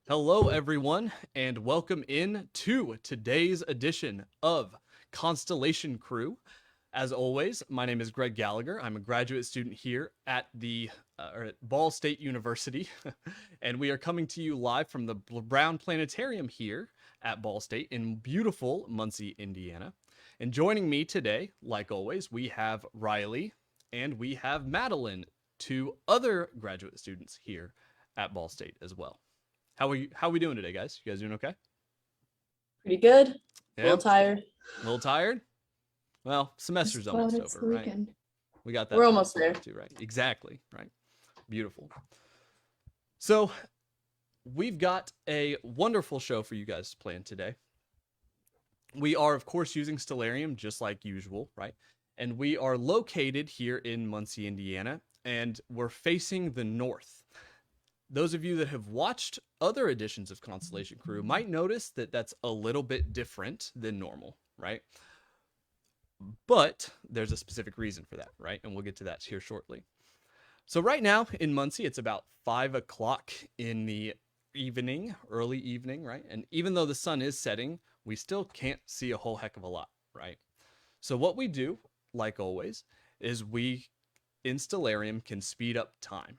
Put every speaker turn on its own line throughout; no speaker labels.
Hello, everyone, and welcome in to today's edition of Constellation Crew. As always, my name is Greg Gallagher. I'm a graduate student here at at Ball State University, and we are coming to you live from the Brown Planetarium here at Ball State in beautiful Muncie, Indiana. And joining me today, like always, we have Riley and we have Madeline, two other graduate students here at Ball State as well. How are we doing today, guys? You guys doing okay?
Pretty good.
Yeah.
A little tired.
A little tired? Well, semester's almost
it's
over,
the
right?
weekend.
We got that.
We're almost there.
Too, right? Exactly, right? Beautiful. So, we've got a wonderful show for you guys planned today. We are, of course, using Stellarium just like usual, right? And we are located here in Muncie, Indiana, and we're facing the north. Those of you that have watched other editions of Constellation Crew might notice that that's a little bit different than normal, right? But there's a specific reason for that, right? And we'll get to that here shortly. So right now in Muncie, it's about 5 o'clock in the evening, early evening, right? And even though the sun is setting, we still can't see a whole heck of a lot, right? So what we do, like always, is we, in Stellarium, can speed up time.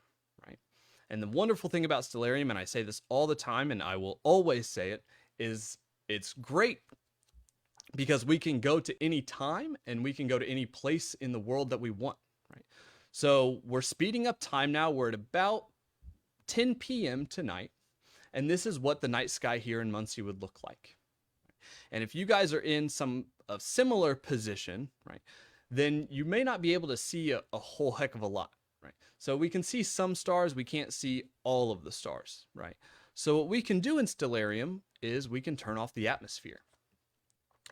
And the wonderful thing about Stellarium, and I say this all the time, and I will always say it, is it's great because we can go to any time and we can go to any place in the world that we want, right? So we're speeding up time now. We're at about 10 p.m. tonight, and this is what the night sky here in Muncie would look like. And if you guys are in a similar position, right, then you may not be able to see a whole heck of a lot. Right. So we can see some stars, we can't see all of the stars, right? So what we can do in Stellarium is we can turn off the atmosphere.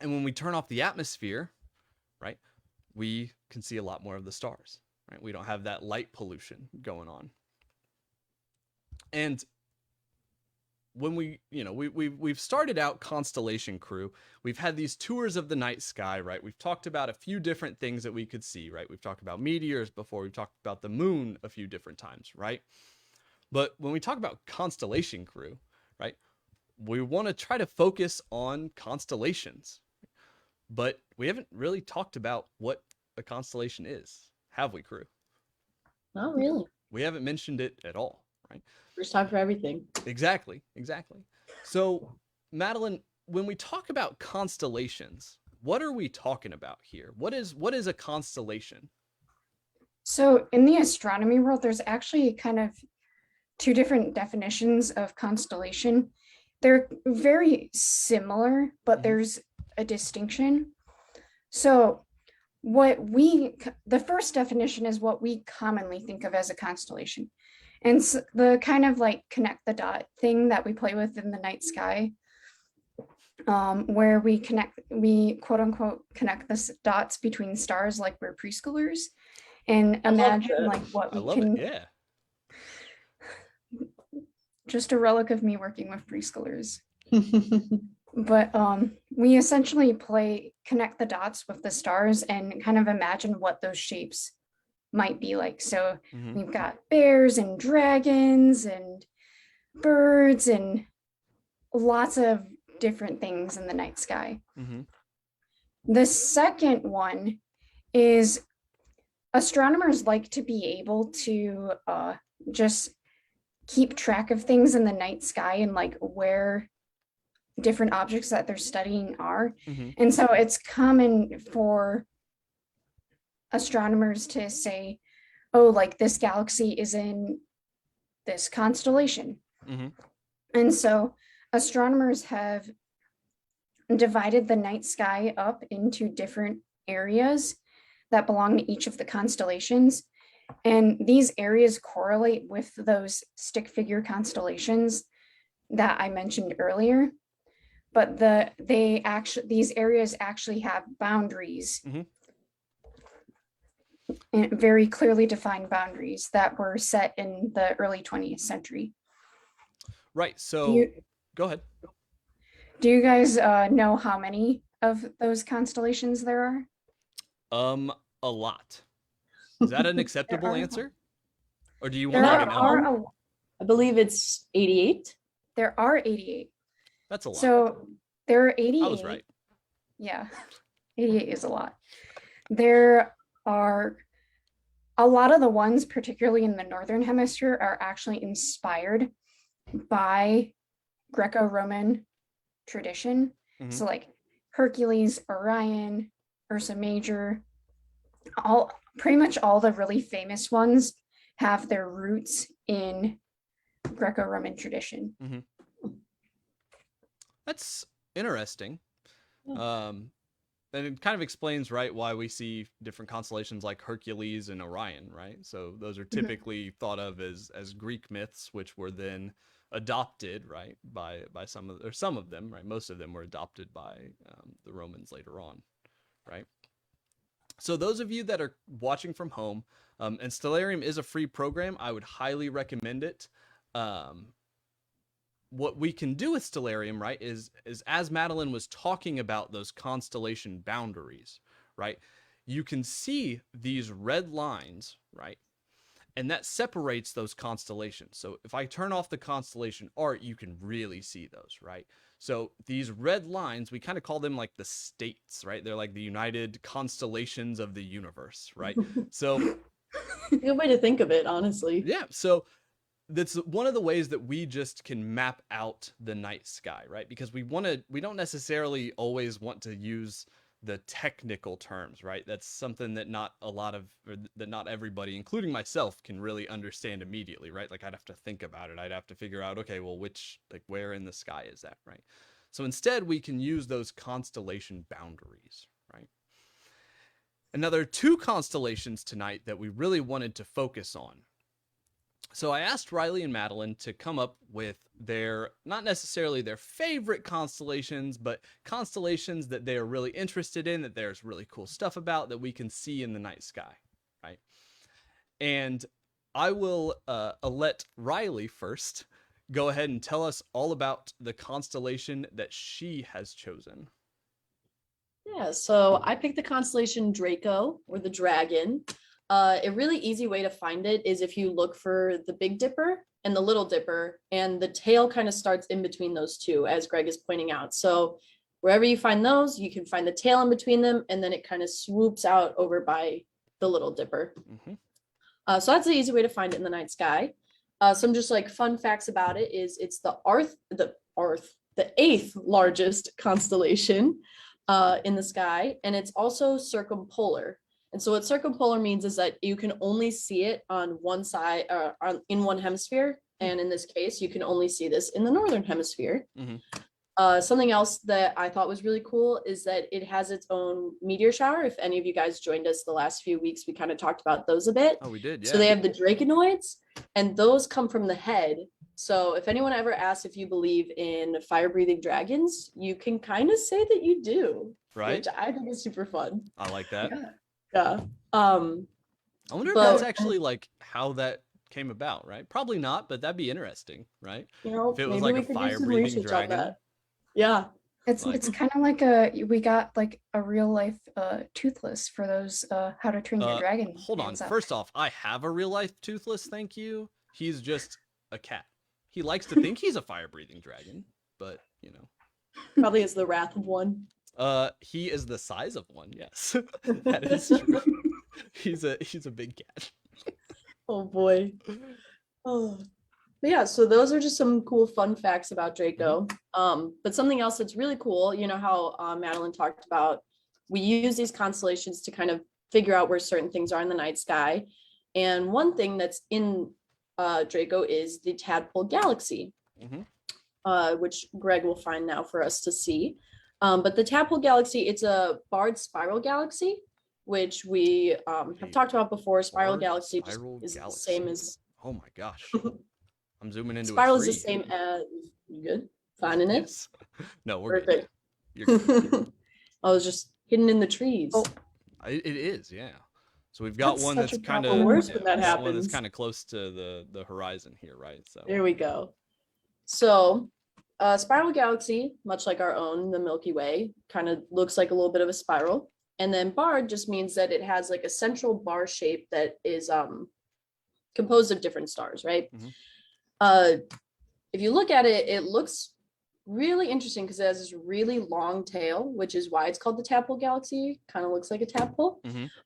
And when we turn off the atmosphere, right, we can see a lot more of the stars, right? We don't have that light pollution going on. And when we've started out Constellation Crew, we've had these tours of the night sky, right? We've talked about a few different things that we could see, right? We've talked about meteors before, we've talked about the moon a few different times, right? But when we talk about Constellation Crew, right, we want to try to focus on constellations. But we haven't really talked about what a constellation is, have we, crew?
Not really.
We haven't mentioned it at all, right?
First time for everything.
Exactly. So, Madeline, when we talk about constellations, what are we talking about here? What is a constellation?
So in the astronomy world, there's actually kind of two different definitions of constellation. They're very similar, but there's a distinction. So the first definition is what we commonly think of as a constellation. And so the kind of like connect the dot thing that we play with in the night sky, where we quote unquote connect the dots between stars like we're preschoolers, and imagine like what we can.
Yeah.
Just a relic of me working with preschoolers. But we essentially connect the dots with the stars and kind of imagine what those shapes might be like. So we've got bears and dragons and birds and lots of different things in the night sky. The second one is astronomers like to be able to just keep track of things in the night sky and like where different objects that they're studying are. And so it's common for astronomers to say, oh, like this galaxy is in this constellation. And so astronomers have divided the night sky up into different areas that belong to each of the constellations. And these areas correlate with those stick figure constellations that I mentioned earlier. But these areas actually have boundaries, and very clearly defined boundaries that were set in the early 20th century.
Right. So go ahead.
Do you guys know how many of those constellations there are?
A lot. Is that an acceptable answer? Or do you want
There
me to know?
are
I believe it's 88.
There are 88.
That's a lot.
So there are 88.
I was right.
Yeah, 88 is a lot. There are a lot of the ones, particularly in the Northern Hemisphere, are actually inspired by Greco-Roman tradition.
Mhm.
So like Hercules, Orion, Ursa Major, pretty much all the really famous ones have their roots in Greco-Roman tradition.
That's interesting. And it kind of explains, right, why we see different constellations like Hercules and Orion, right? So those are typically thought of as Greek myths, which were then adopted, right, by some of them, right? Most of them were adopted by the Romans later on, right? So those of you that are watching from home, and Stellarium is a free program, I would highly recommend it. What we can do with Stellarium, right, is as Madeline was talking about those constellation boundaries, right, you can see these red lines, right, and that separates those constellations. So if I turn off the constellation art, you can really see those, right? So these red lines, we kind of call them like the states, right? They're like the united constellations of the universe, right? So
Good way to think of it, honestly.
yeah, so that's one of the ways that we just can map out the night sky, right? Because we don't necessarily always want to use the technical terms, right? That's something that not everybody, including myself, can really understand immediately, right? Like I'd have to think about it. I'd have to figure out, okay, well, where in the sky is that, right? So instead we can use those constellation boundaries, right? And now there are two constellations tonight that we really wanted to focus on. So I asked Riley and Madeline to come up with not necessarily their favorite constellations, but constellations that they are really interested in, that there's really cool stuff about, that we can see in the night sky, right? And I will let Riley first go ahead and tell us all about the constellation that she has chosen.
Yeah, so I picked the constellation Draco, or the Dragon. A really easy way to find it is if you look for the Big Dipper and the Little Dipper, and the tail kind of starts in between those two, as Greg is pointing out. So wherever you find those, you can find the tail in between them, and then it kind of swoops out over by the Little Dipper. So that's the easy way to find it in the night sky. Some just like fun facts about it is it's the eighth largest constellation in the sky, and it's also circumpolar. And so what circumpolar means is that you can only see it on one side, in one hemisphere. And in this case, you can only see this in the northern hemisphere. Something else that I thought was really cool is that it has its own meteor shower. If any of you guys joined us the last few weeks, we kind of talked about those a bit.
Oh, we did, yeah.
So they have the draconoids, and those come from the head. So if anyone ever asks if you believe in fire-breathing dragons, you can kind of say that you do.
Right.
Which I think is super fun.
I like that.
Yeah.
I wonder if that's actually like how that came about, right? Probably not, but that'd be interesting, right?
You know,
if it was
maybe
like
we
a
could do some
fire-breathing
research on
dragon.
that. Yeah.
It's kind of like we got like a real life Toothless for those How to Train Your Dragon.
Hold on. First off, I have a real life Toothless, thank you. He's just a cat. He likes to think he's a fire-breathing dragon, but you know.
Probably is the wrath of one.
He is the size of one, yes. That is true. He's a big cat.
Oh boy. Oh. But yeah, so those are just some cool fun facts about Draco. But something else that's really cool, you know how Madeline talked about, we use these constellations to kind of figure out where certain things are in the night sky. And one thing that's in Draco is the Tadpole Galaxy, which Greg will find now for us to see. But the Tadpole Galaxy, it's a barred spiral galaxy, which we have talked about before. Spiral galaxy just is the same as...
Oh my gosh. I'm zooming into
spiral
a tree.
is the same as... You good? Finding it?
Yes. No, we're
perfect.
Good. You're good.
I was just hidden in the trees.
Oh.
It is, yeah. So we've got one that's kind
of worse when that happens.
One that's kind of close to the horizon here, right? So
there we go. So spiral galaxy, much like our own, the Milky Way, kind of looks like a little bit of a spiral. And then barred just means that it has like a central bar shape that is composed of different stars, right? if you look at it, it looks really interesting because it has this really long tail, which is why it's called the Tadpole Galaxy. Kind of looks like a tadpole.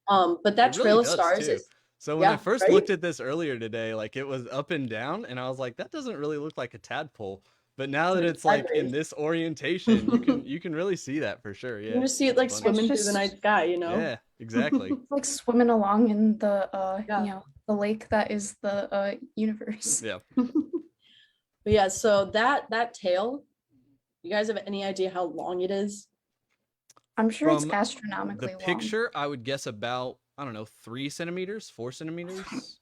But that
It really
trail of
does,
stars
too.
is
So when I
yeah,
first
right?
looked at this earlier today, like it was up and down, and I was like, that doesn't really look like a tadpole. But now that it's like in
Sideways.
this orientation, you can really see that for sure.
You
Yeah,
can just see it
that's
like
funny.
It's
swimming through the night
just
sky, you know?
Yeah, exactly.
like swimming along in the
Yeah.
the lake that is the universe.
Yeah.
But yeah, so that tail, you guys have any idea how long it is?
I'm sure it's
From
astronomically
the
long.
picture, I would guess about, I don't know, 3 centimeters, 4 centimeters.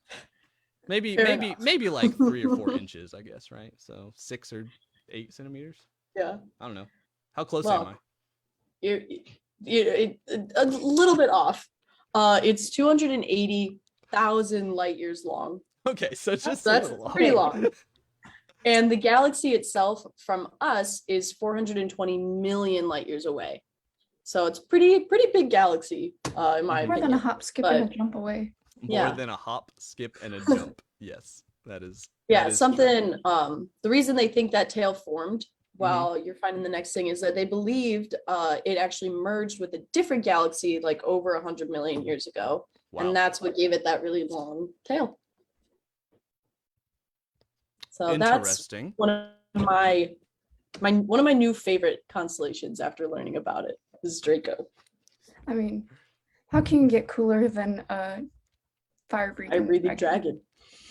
Maybe
Fair
maybe
enough.
maybe like 3 or 4 inches, I guess, right? So 6 or 8 centimeters.
Yeah.
I don't know. How close
Well,
am I?
You're a little bit off. It's 280,000 light years long.
Okay, so it's just
So
a
that's
little
pretty
off.
long. And the galaxy itself from us is 420 million light years away. So it's pretty big galaxy, in my
More
opinion.
than a hop, skip, and a
but-
jump away.
More
Yeah.
than a hop, skip, and a jump. Yes, that is.
Yeah,
that is
something.
true.
The reason they think that tail formed while you're finding the next thing is that they believed it actually merged with a different galaxy like over 100 million years ago,
Wow.
and that's what gave it that really long tail. So that's
Interesting.
one of my one of my new favorite constellations after learning about it is Draco.
I mean, how can you get cooler than a fire breathing
Breathing dragon.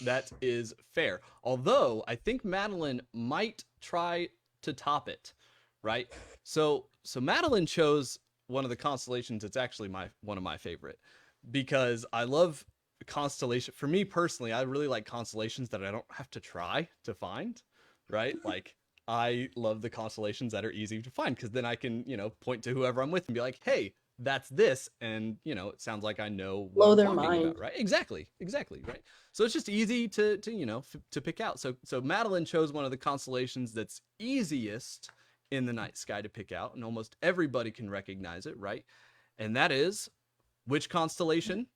That is fair. Although I think Madeline might try to top it, right? So Madeline chose one of the constellations. It's actually one of my favorite because I love constellation. For me personally, I really like constellations that I don't have to try to find, right? Like I love the constellations that are easy to find because then I can, point to whoever I'm with and be like, hey, that's this, and it sounds like I know what
Blow
I'm
their
talking
mind.
about, right? Exactly, right. So it's just easy to pick out. So Madeline chose one of the constellations that's easiest in the night sky to pick out, and almost everybody can recognize it, right? And that is which constellation?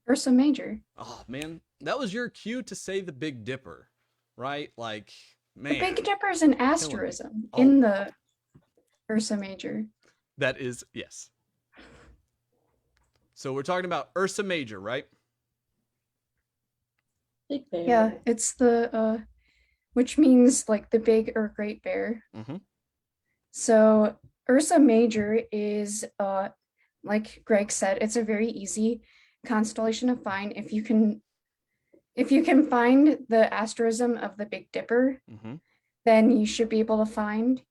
Ursa Major.
Oh man, that was your cue to say the Big Dipper, right? Like, man,
The Big Dipper is an asterism
Oh.
in the Ursa Major.
that is yes. So we're talking about Ursa Major, right?
Big bear.
Yeah, it's the which means like the big or great bear.
Mm-hmm.
So Ursa Major is like Greg said, it's a very easy constellation to find if you can find the asterism of the Big Dipper,
Mm-hmm.
then you should be able to find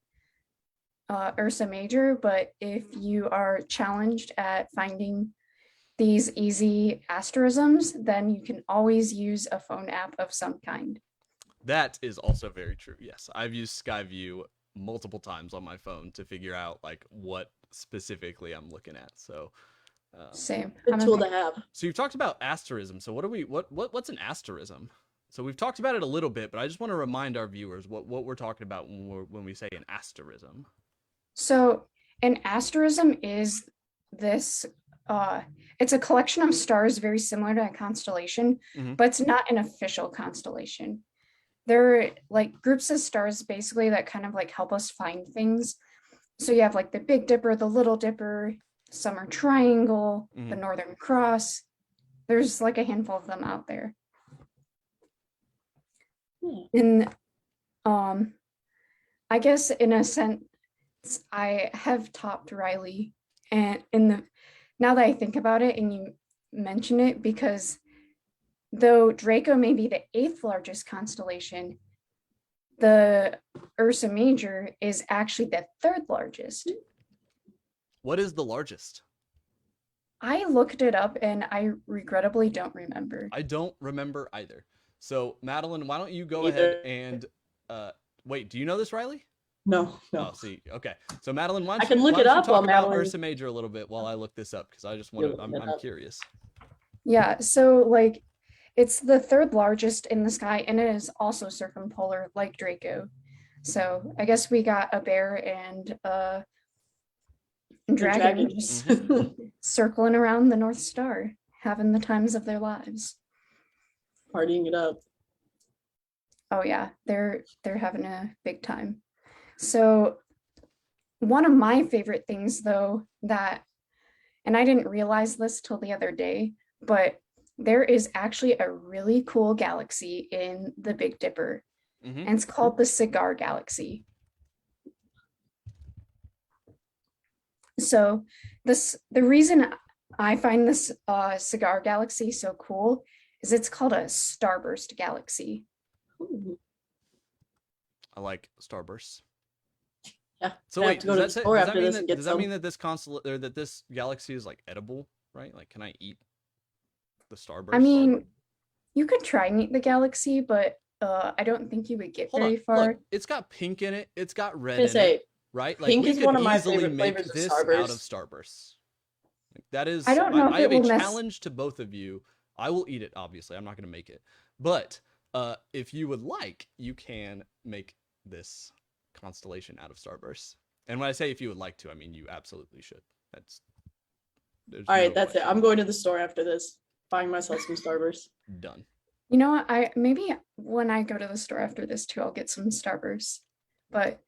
Ursa Major. But if you are challenged at finding these easy asterisms, then you can always use a phone app of some kind.
That is also very true. Yes, I've used Skyview multiple times on my phone to figure out like what specifically I'm looking at. So
Same.
Good
I'm a
tool to
fan.
have.
So you've talked about asterism. So what's an asterism? So we've talked about it a little bit, but I just want to remind our viewers what we're talking about when we say an asterism.
So an asterism is this it's a collection of stars very similar to a constellation,
Mhm.
but it's not an official constellation. They're like groups of stars basically that kind of like help us find things. So you have like the Big Dipper, the Little Dipper, Summer Triangle, the Northern Cross. There's like a handful of them out there. And I guess in a sense, I have topped Riley, and now that I think about it and you mention it, because though Draco may be the 8th largest constellation, the Ursa Major is actually the 3rd largest.
What is the largest?
I looked it up and I regrettably don't remember.
I don't remember either. So Madeline, why don't you go
Either.
ahead and wait? Do you know this, Riley?
No.
Oh, see, okay. So Madeline, why
I
don't
can
you,
look
why
it
don't you
up while
talk about
Madeline-
Ursa Major a little bit while I look this up because I just want
You're
to.
looking it
I'm
up.
curious.
Yeah, so like it's the 3rd largest in the sky and it is also circumpolar like Draco. So I guess we got a bear and a dragon just circling around the North Star, having the times of their lives.
Partying it up.
Oh yeah, they're having a big time. So one of my favorite things though that, and I didn't realize this till the other day, but there is actually a really cool galaxy in the Big Dipper,
Mm-hmm.
and it's called the Cigar Galaxy. So the reason I find this Cigar Galaxy so cool is it's called a starburst galaxy.
Ooh.
I like starbursts.
Yeah.
So
I have
wait,
to go to the store
does that
after
mean
this
that
and get
does that
some.
mean that this or that this galaxy is like edible, right? Like, can I eat the starburst?
I mean, you could try and eat the galaxy, but I don't think you would get
Hold on.
very far.
Look, it's got pink in it. It's got red
I
in
say,
it, right? Like,
pink
we
is
could
one of my
easily
favorite
make
flavors of
this out of
Starburst.
starbursts. Like, that is,
I don't know if
I
it
have a
will
challenge to both of you. I will eat it, obviously. I'm not going to make it. But if you would like, you can make this constellation out of starbursts. And when I say if you would like to, I mean you absolutely should. There's
All right,
no
that's it.
question.
I'm going to the store after this, buying myself some Starburst.
Done.
You know what? I maybe when I go to the store after this too, I'll get some Starburst. But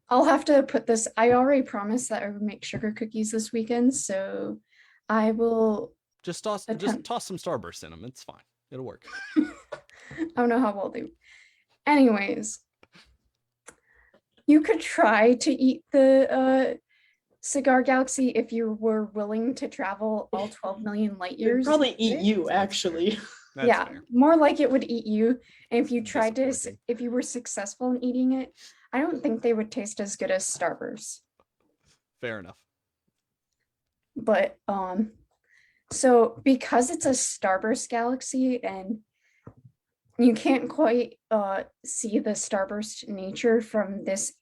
I'll have to put this. I already promised that I would make sugar cookies this weekend, so I will
Just toss
attempt.
some starbursts in them. It's fine. It'll work.
I don't know how well they. Anyways, you could try to eat the Cigar Galaxy if you were willing to travel all 12 million light
It'd
years.
probably eat you,
That's
actually.
That's
Yeah,
fair.
more like it would eat you. And if you tried to,
Disappointing.
if you were successful in eating it, I don't think they would taste as good as Starburst.
Fair enough.
But so because it's a Starburst galaxy and you can't quite see the Starburst nature from this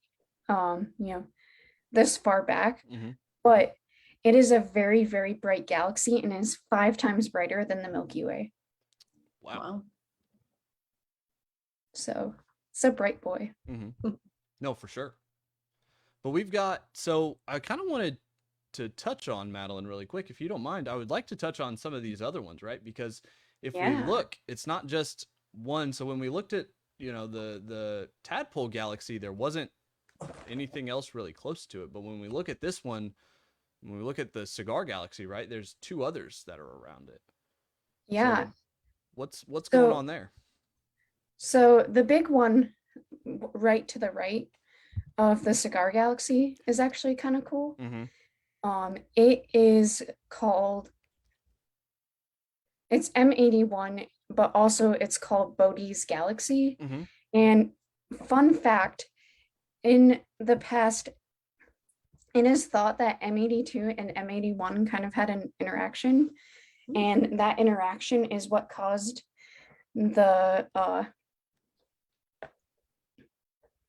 this far back,
Mm-hmm.
but it is a very, very bright galaxy and is 5 times brighter than the Milky Way.
Wow.
So it's a bright boy.
Mm-hmm. No, for sure. But we've got, so I kind of wanted to touch on Madeline really quick, if you don't mind. I would like to touch on some of these other ones, right? Because if we
Yeah.
look, it's not just one. So when we looked at, the Tadpole Galaxy, there wasn't anything else really close to it. But when we look at this one, when we look at the Cigar Galaxy, right, there's 2 others that are around it.
Yeah.
So what's going
So-
on there?
So the big one right to the right of the Cigar Galaxy is actually kind of cool.
Mm-hmm.
It is called, it's M81, but also it's called Bodhi's Galaxy.
Mm-hmm.
And fun fact, in the past, it is thought that M82 and M81 kind of had an interaction, and that interaction is what caused the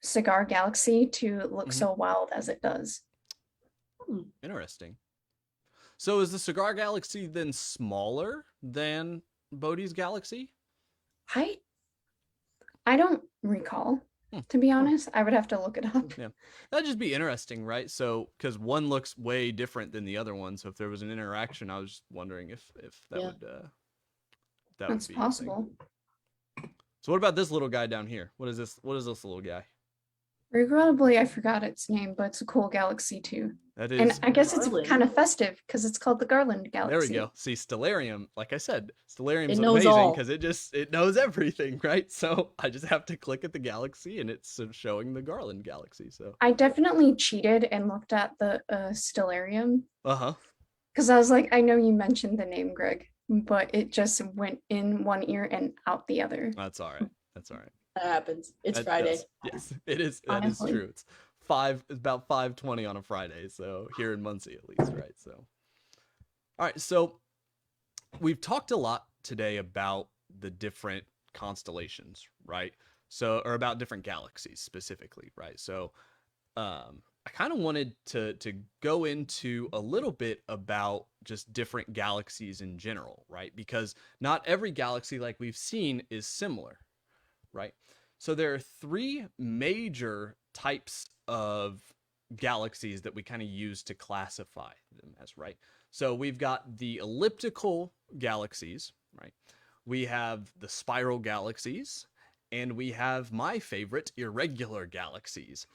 Cigar Galaxy to look
Mhm.
so wild as it does.
Interesting. So is the Cigar Galaxy then smaller than Bodhi's Galaxy?
I don't recall, to be honest. I would have to look it up.
Yeah, that'd just be interesting, right? So, because one looks way different than the other one, so if there was an interaction, I was just wondering if that
Yeah.
would
That's
would be a thing.
possible.
So what about this little guy down here? What is this? What is this little guy?
Regrettably, I forgot its name, but it's a cool galaxy too.
That
And
is.
I guess it's
Garland.
kind of festive because it's called the Garland Galaxy.
There we go. See, Stellarium, like I said, Stellarium's
It knows
amazing
all.
because it knows everything, right? So I just have to click at the galaxy and it's showing the Garland Galaxy. So
I definitely cheated and looked at the Stellarium
uh-huh.
because I was like, I know you mentioned the name, Greg, but it just went in one ear and out the other.
That's all right. That's all right.
That happens. It's
That
Friday.
does. Yes, it is. That is
Honestly.
true. It's about 5:20 on a Friday, so here in Muncie at least, right? So, all right. So we've talked a lot today about the different constellations, right? So, or about different galaxies specifically, right? So, I kind of wanted to go into a little bit about just different galaxies in general, right? Because not every galaxy, like we've seen, is similar, right? So there are 3 major types of galaxies that we kind of use to classify them as, right? So we've got the elliptical galaxies, right? We have the spiral galaxies, and we have my favorite, irregular galaxies.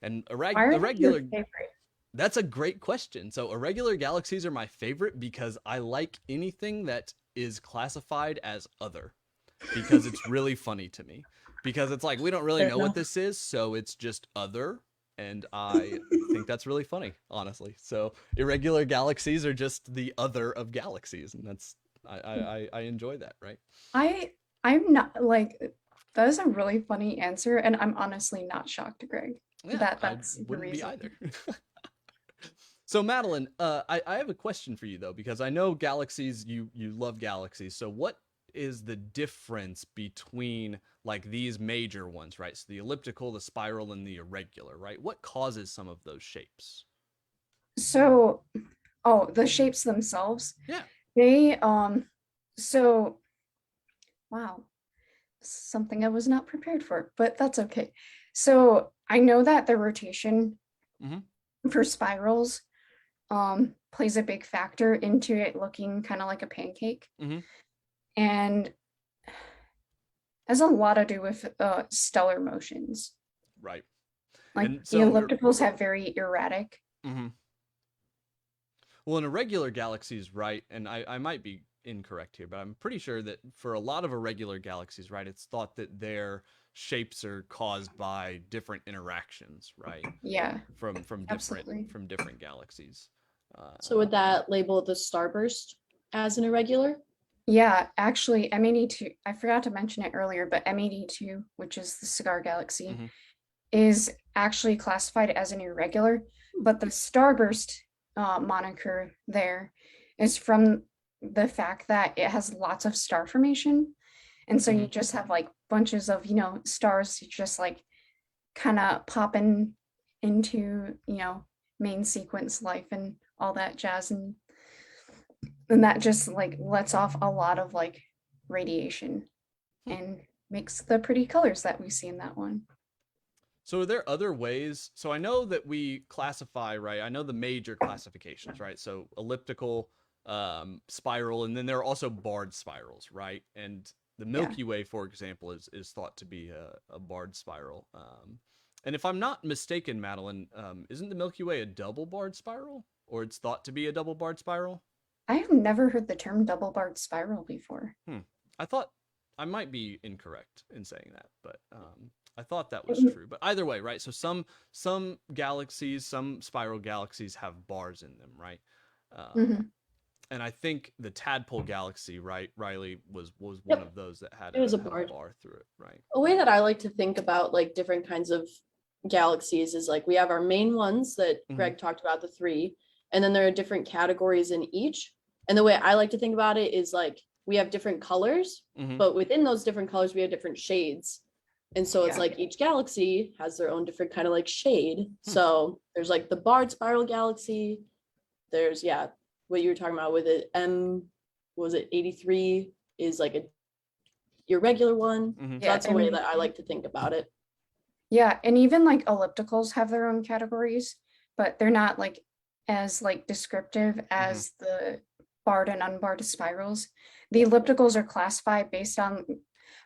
And
Why are they your
irregular,
favorite?
that's a great question. So irregular galaxies are my favorite because I like anything that is classified as other, because it's really funny to me. Because it's like we don't really
Fair
know what
enough.
this is, so it's just other, and I think that's really funny, honestly. So irregular galaxies are just the other of galaxies, and that's I enjoy that, right?
I'm not like that is a really funny answer, and I'm honestly not shocked, Greg.
Yeah, I
That's the
wouldn't be
reason.
either. So Madeline, I have a question for you though, because I know galaxies, you love galaxies. So what is the difference between like these major ones, right? So the elliptical, the spiral, and the irregular, right? What causes some of those shapes?
So, oh, the shapes themselves,
Yeah.
they so wow, something I was not prepared for, but that's okay. So I know that the rotation
Mm-hmm.
for spirals plays a big factor into it looking kind of like a pancake,
Mm-hmm.
and has a lot to do with stellar motions.
Right.
Like
And
the
so,
ellipticals have very erratic.
mm-hmm. Well, in irregular galaxies, right? And I might be incorrect here, but I'm pretty sure that for a lot of irregular galaxies, right, it's thought that their shapes are caused by different interactions, right?
Yeah,
From
absolutely.
different galaxies.
So would that label the starburst as an irregular?
Yeah, actually, M82, I forgot to mention it earlier, but M82, which is the cigar galaxy,
Mhm.
is actually classified as an irregular, but the starburst moniker there is from the fact that it has lots of star formation. And so you
Mhm.
just have like bunches of, stars just like kind of popping into, main sequence life and all that jazz. And that just like lets off a lot of like radiation
Hmm.
and makes the pretty colors that we see in that one.
So are there other ways? So I know that we classify, right? I know the major classifications, right? So elliptical, spiral, and then there are also barred spirals, right? And the
Yeah.
Milky Way, for example, is thought to be a barred spiral. And if I'm not mistaken, Madeline, isn't the Milky Way a double barred spiral, or it's thought to be a double barred spiral?
I have never heard the term double barred spiral before.
Hmm. I thought I might be incorrect in saying that, but I thought that was
Mhm.
true. But either way, right? So some galaxies, some spiral galaxies have bars in them, right? Um,
Mhm.
and I think the Tadpole Galaxy, right, Riley was one
Yep,
of those that
it was a
had a
bar.
bar through it, right?
A way that I like to think about like different kinds of galaxies is like we have our main ones that
Mm-hmm.
Greg talked about, the three, and then there are different categories in each. And the way I like to think about it is like we have different colors,
Mm-hmm.
but within those different colors, we have different shades. And so it's
Yeah.
like each galaxy has their own different kind of like shade.
Hmm.
So there's like the barred spiral galaxy. There's, yeah, what you were talking about with it. What was it, 83 is like a irregular one.
Mm-hmm.
So
Yeah,
that's a way that I like to think about it.
Yeah, and even like ellipticals have their own categories, but they're not like as like descriptive as the barred and unbarred spirals. The ellipticals are classified based on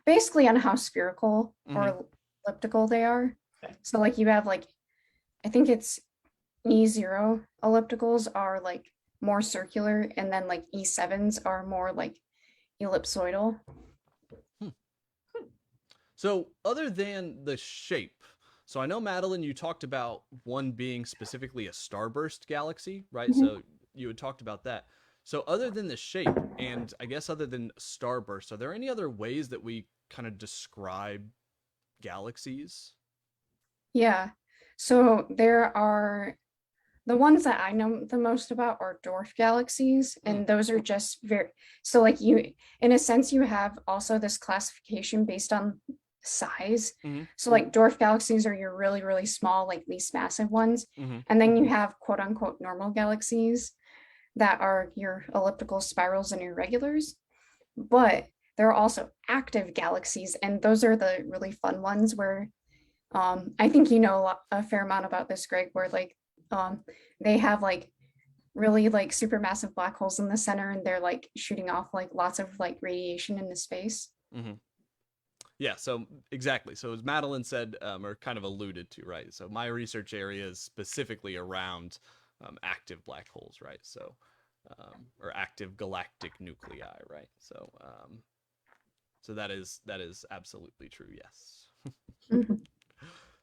basically on how spherical or elliptical they are.
Okay.
So like you have like I think it's E0 ellipticals are like more circular, and then like E7s are more like ellipsoidal.
So, other than the shape, so I know, Madeline, you talked about one being specifically a starburst galaxy, right?
Mhm.
So, you had talked about that. So, other than the shape, and I guess other than starburst, are there any other ways that we kind of describe galaxies?
Yeah. So there are the ones that I know the most about are dwarf galaxies, and those are just very so like you in a sense you have also this classification based on size.
Mm-hmm.
So like dwarf galaxies are your really, really small, like least massive ones.
Mm-hmm.
And then you have quote unquote normal galaxies that are your elliptical spirals and irregulars. But there are also active galaxies, and those are the really fun ones where I think you know a fair amount about this, Greg, where like um, they have like really like supermassive black holes in the center, and they're like shooting off like lots of like radiation into space.
Mm-hmm. Yeah, so exactly. So as Madeline said, or kind of alluded to, right? So my research area is specifically around active black holes, right? So, or active galactic nuclei, right? So that is absolutely true. Yes.
Mhm.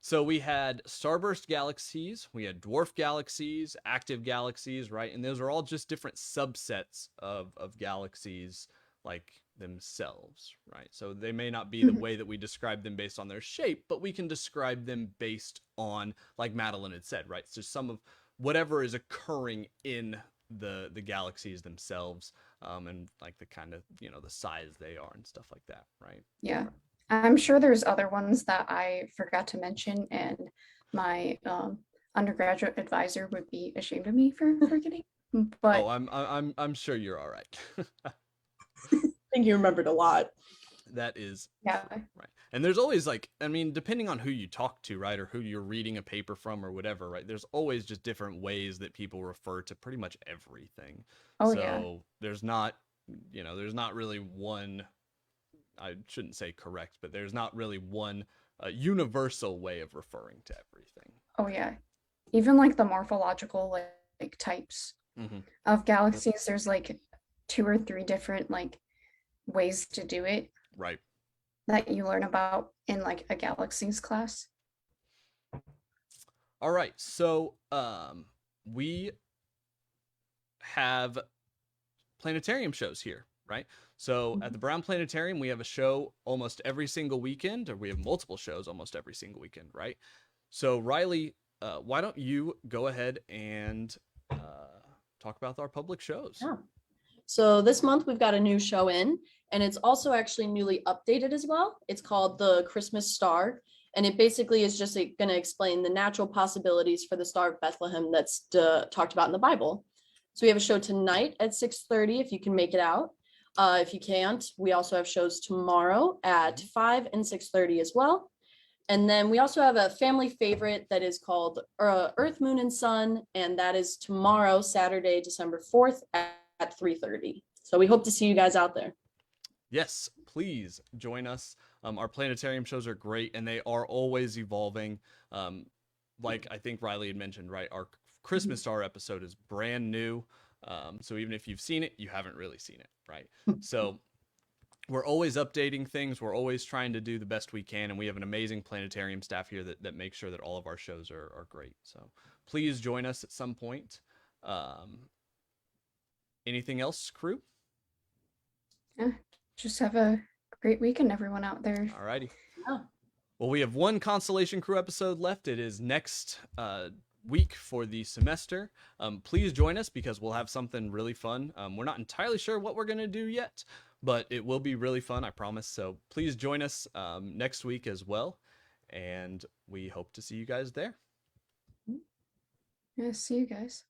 So we had starburst galaxies, we had dwarf galaxies, active galaxies, right? And those are all just different subsets of galaxies like themselves, right? So they may not be the
Mhm.
way that we describe them based on their shape, but we can describe them based on, like Madeline had said, right? So some of whatever is occurring in the galaxies themselves, and like the kind of the size they are and stuff like that, right?
Yeah. I'm sure there's other ones that I forgot to mention, and my undergraduate advisor would be ashamed of me for forgetting.
Oh,
But
I'm sure you're all right.
I think you remembered a lot.
That is
yeah,
true, right? And there's always like, I mean, depending on who you talk to, right, or who you're reading a paper from or whatever, right? There's always just different ways that people refer to pretty much everything.
oh yeah,
So there's not really one. I shouldn't say correct, but there's not really one universal way of referring to everything.
oh yeah. Even like the morphological like types
Hmm.
of galaxies, there's like two or three different like ways to do it
Right.
that you learn about in like a galaxies class.
All right. So we have planetarium shows here, right? So at the Brown Planetarium, we have a show almost every single weekend, or we have multiple shows almost every single weekend, right? So Riley, why don't you go ahead and talk about our public shows?
Yeah. So this month we've got a new show in, and it's also actually newly updated as well. It's called the Christmas Star, and it basically is just going to explain the natural possibilities for the Star of Bethlehem that's talked about in the Bible. So we have a show tonight at 6:30 if you can make it out. If you can't, we also have shows tomorrow at 5 and 6:30 as well. And then we also have a family favorite that is called Earth, Moon, and Sun, and that is tomorrow, Saturday, December 4th at 3:30. So we hope to see you guys out there.
Yes, please join us. Our planetarium shows are great, and they are always evolving. Like I think Riley had mentioned, right? Our Christmas Star episode is brand new. So even if you've seen it, you haven't really seen it, right? So we're always updating things. We're always trying to do the best we can, and we have an amazing planetarium staff here that makes sure that all of our shows are great. So please join us at some point. Anything else, crew?
Yeah, just have a great weekend, everyone out there.
Alrighty.
Yeah.
Well, we have one Constellation Crew episode left. It is next week for the semester. Please join us because we'll have something really fun. We're not entirely sure what we're going to do yet, but it will be really fun, I promise. So please join us next week as well. And we hope to see you guys there.
Yeah, see you guys.